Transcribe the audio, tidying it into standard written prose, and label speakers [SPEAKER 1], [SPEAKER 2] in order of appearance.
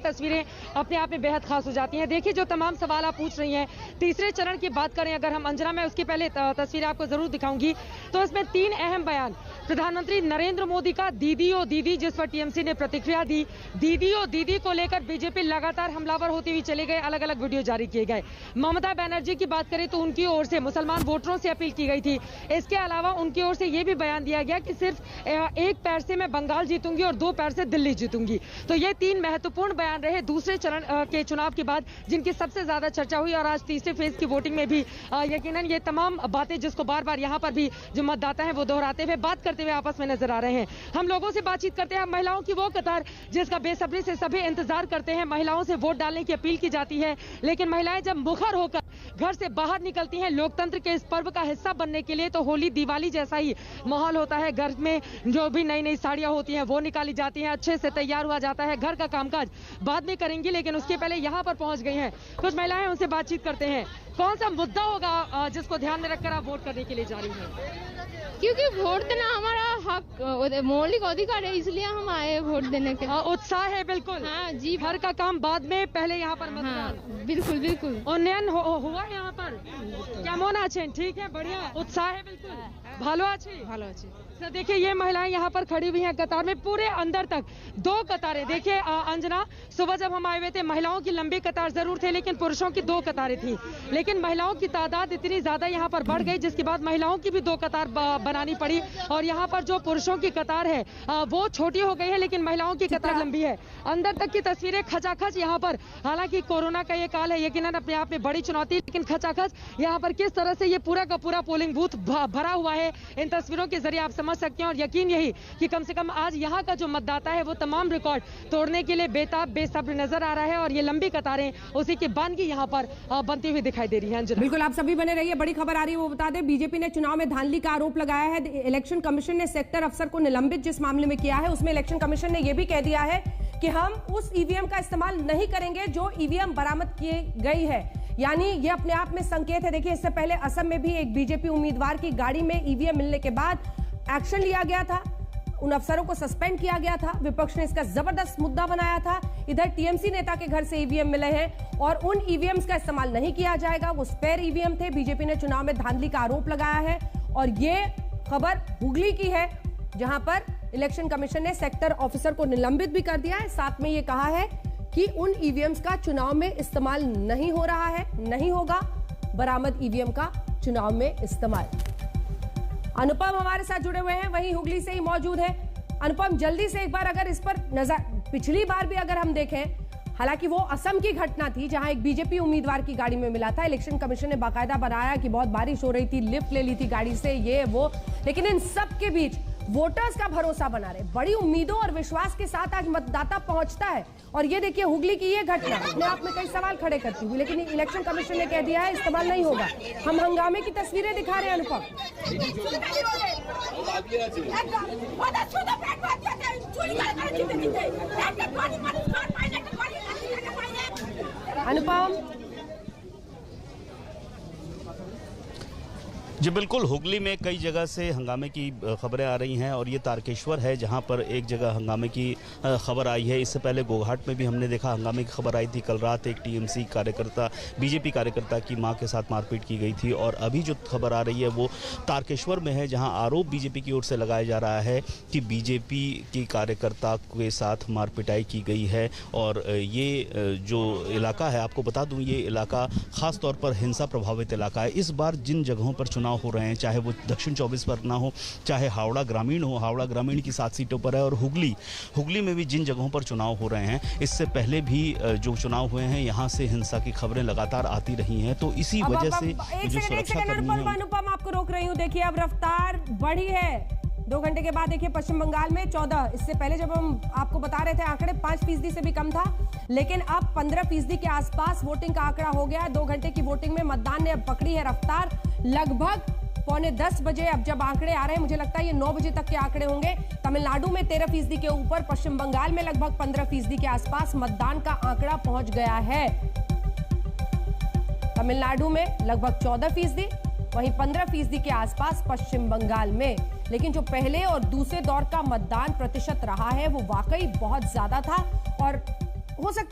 [SPEAKER 1] तस्वीरें अपने आप में बेहद खास हो जाती हैं। देखिए जो तमाम सवाल आप पूछ रही हैं, तीसरे चरण की बात करें अगर हम अंजना में, उसके पहले तस्वीरें आपको जरूर दिखाऊंगी। तो इसमें 3 अहम बयान प्रधानमंत्री नरेंद्र मोदी का दीदी ओ दीदी, जिस पर टीएमसी ने प्रतिक्रिया दी। दीदी ओ दीदी को लेकर बीजेपी लगातार हमलावर होती हुई चले गए, अलग अलग वीडियो जारी किए गए। ममता बनर्जी की बात करें तो उनकी ओर से मुसलमान वोटरों से अपील की गई थी। इसके अलावा उनकी ओर से यह भी बयान दिया गया कि सिर्फ एक पैर से मैं बंगाल जीतूंगी और 2 पैर से दिल्ली जीतूंगी। तो ये 3 महत्वपूर्ण बयान रहे दूसरे चरण के चुनाव के बाद, जिनकी सबसे ज्यादा चर्चा हुई। और आज तीसरे फेज की वोटिंग में भी यकीनन ये तमाम बातें जिसको बार बार यहाँ पर भी जो मतदाता है वो दोहराते हुए बात करते हुए आपस में नजर आ रहे हैं। हम लोगों से बातचीत करते हैं। महिलाओं की वो कतार जिसका बेसब्री से सभी इंतजार करते हैं। महिलाओं से वोट डालने की अपील की जाती है, लेकिन महिलाएं जब मुखर होकर घर से बाहर निकलती हैं लोकतंत्र के इस पर्व का हिस्सा बनने के लिए, तो होली दिवाली जैसा ही माहौल होता है। घर में जो भी नई नई साड़ियां होती हैं वो निकाली जाती हैं, अच्छे से तैयार हुआ जाता है। घर का कामकाज बाद में करेंगी, लेकिन उसके पहले यहाँ पर पहुंच गई हैं कुछ महिलाएं। उनसे बातचीत करते हैं। कौन सा मुद्दा होगा जिसको ध्यान में रखकर आप वोट करने के लिए जा रही हैं?
[SPEAKER 2] क्योंकि वोट देना हमारा हक, मौलिक अधिकार है, इसलिए हम आए वोट देने के।
[SPEAKER 1] उत्साह है बिल्कुल।
[SPEAKER 2] हाँ जी।
[SPEAKER 1] घर का काम बाद में, पहले यहाँ पर मतदान।
[SPEAKER 2] हाँ, बिल्कुल बिल्कुल।
[SPEAKER 1] उन्नयन हुआ यहाँ पर केमन आছেন? ठीक है, बढ़िया उत्साह है बिल्कुल। ভালো আছি। तो देखिए ये महिलाएं यहाँ पर खड़ी हुई हैं कतार में, पूरे अंदर तक 2 कतारें। देखिए अंजना, सुबह जब हम आए हुए थे महिलाओं की लंबी कतार जरूर थे, लेकिन पुरुषों की 2 कतारें थी। लेकिन महिलाओं की तादाद इतनी ज्यादा यहाँ पर बढ़ गई, जिसके बाद महिलाओं की भी 2 कतार बनानी पड़ी। और यहाँ पर जो पुरुषों की कतार है वो छोटी हो गई है, लेकिन महिलाओं की कतार लंबी है। अंदर तक की तस्वीरें खचाखच यहाँ पर, हालांकि कोरोना का ये काल है, यकीनन अपने आप में बड़ी चुनौती, लेकिन खचाखच यहाँ पर किस तरह से ये पूरा का पूरा पोलिंग बूथ भरा हुआ है, इन तस्वीरों के जरिए आप समझ सकते हैं। और यकीन यही कि कम से कम आज यहाँ का जो मतदाता है वो तमाम रिकॉर्ड तोड़ने के लिए बेताब बेसब्र नजर आ रहा है। और ये लंबी कतारें उसी की बानगी यहाँ पर बनती हुई दिखाई दे रही है।
[SPEAKER 3] बिल्कुल, आप सभी बने रहिए। बड़ी खबर आ रही है वो बता दें, बीजेपी ने चुनाव में धांधली का आरोप लगाया है। इलेक्शन कमीशन ने सेक्टर अफसर को निलंबित जिस मामले में किया है, उसमें इलेक्शन कमीशन ने यह भी कह दिया है कि हम उस ईवीएम का इस्तेमाल नहीं करेंगे जो ईवीएम बरामद की गई है। यानी ये अपने आप में संकेत है। देखिए, इससे पहले असम में भी एक बीजेपी उम्मीदवार की गाड़ी में ईवीएम मिलने के बाद एक्शन लिया गया था, उन अफसरों को सस्पेंड किया गया था। विपक्ष ने इसका जबरदस्त मुद्दा बनाया था। इधर टीएमसी नेता के घर से ईवीएम मिले हैं और उन ईवीएम्स का इस्तेमाल नहीं किया जाएगा, वो स्पेयर ईवीएम थे। बीजेपी ने चुनाव में धांधली का आरोप लगाया है और ये खबर हुगली की है, जहां पर इलेक्शन कमीशन ने सेक्टर ऑफिसर को निलंबित भी कर दिया है। साथ में ये कहा है कि उन ईवीएम्स का चुनाव में इस्तेमाल नहीं हो रहा है, नहीं होगा बरामद ईवीएम का चुनाव में इस्तेमाल। अनुपम हमारे साथ जुड़े हुए हैं, वहीं हुगली से ही मौजूद है। अनुपम, जल्दी से एक बार अगर इस पर नजर, पिछली बार भी अगर हम देखें, हालांकि वो असम की घटना थी जहां एक बीजेपी उम्मीदवार की गाड़ी में मिला था। इलेक्शन कमीशन ने बाकायदा बनाया कि बहुत बारिश हो रही थी, लिफ्ट ले ली थी गाड़ी से, ये वो, लेकिन इन सब के बीच वोटर्स का भरोसा बना रहे, बड़ी उम्मीदों और विश्वास के साथ आज मतदाता पहुंचता है। और ये देखिए हुगली की ये घटना अपने आप में कई सवाल खड़े करती हुई, लेकिन इलेक्शन कमीशन ने कह दिया है इस्तेमाल नहीं होगा। हम हंगामे की तस्वीरें दिखा रहे हैं अनुपम। अनुपम
[SPEAKER 4] जी बिल्कुल, हुगली में कई जगह से हंगामे की खबरें आ रही हैं और ये तारकेश्वर है जहां पर एक जगह हंगामे की खबर आई है। इससे पहले गोघाट में भी हमने देखा हंगामे की खबर आई थी। कल रात एक टीएमसी कार्यकर्ता, बीजेपी कार्यकर्ता की मां के साथ मारपीट की गई थी। और अभी जो खबर आ रही है वो तारकेश्वर में है, जहां आरोप बीजेपी की ओर से लगाया जा रहा है कि बीजेपी की कार्यकर्ता के साथ मारपिटाई की गई है। और ये जो इलाका है, आपको बता दूँ, ये इलाका खास तौर पर हिंसा प्रभावित इलाका है। इस बार जिन जगहों पर चुनाव हो रहे हैं, चाहे वो दक्षिण 24 परगना हो, चाहे हावड़ा ग्रामीण हो, हावड़ा ग्रामीण की 7 सीटों पर है, और हुगली में भी जिन जगहों पर चुनाव हो रहे हैं, इससे पहले भी जो चुनाव हुए हैं यहाँ से हिंसा की खबरें लगातार आती रही हैं। तो इसी वजह से जो सुरक्षा कर्मी हैं,
[SPEAKER 3] अनुपम आपको रोक रही हूँ। देखिए अब रफ्तार बढ़ी है। 2 घंटे के बाद देखिए पश्चिम बंगाल में 14, इससे पहले जब हम आपको बता रहे थे आंकड़े 5% से भी कम था, लेकिन अब 15% के आसपास वोटिंग का आंकड़ा हो गया है। 2 घंटे की वोटिंग में मतदान ने अब पकड़ी है रफ्तार। लगभग 9:45 बजे अब जब आंकड़े आ रहे हैं, मुझे लगता है ये 9 बजे तक के आंकड़े होंगे। तमिलनाडु में 13% के ऊपर, पश्चिम बंगाल में लगभग 15% के आसपास मतदान का आंकड़ा पहुंच गया है। तमिलनाडु में लगभग 14%, वहीं 15% के आसपास पश्चिम बंगाल में। लेकिन जो पहले और दूसरे दौर का मतदान प्रतिशत रहा है वो वाकई बहुत ज्यादा था और हो सकता है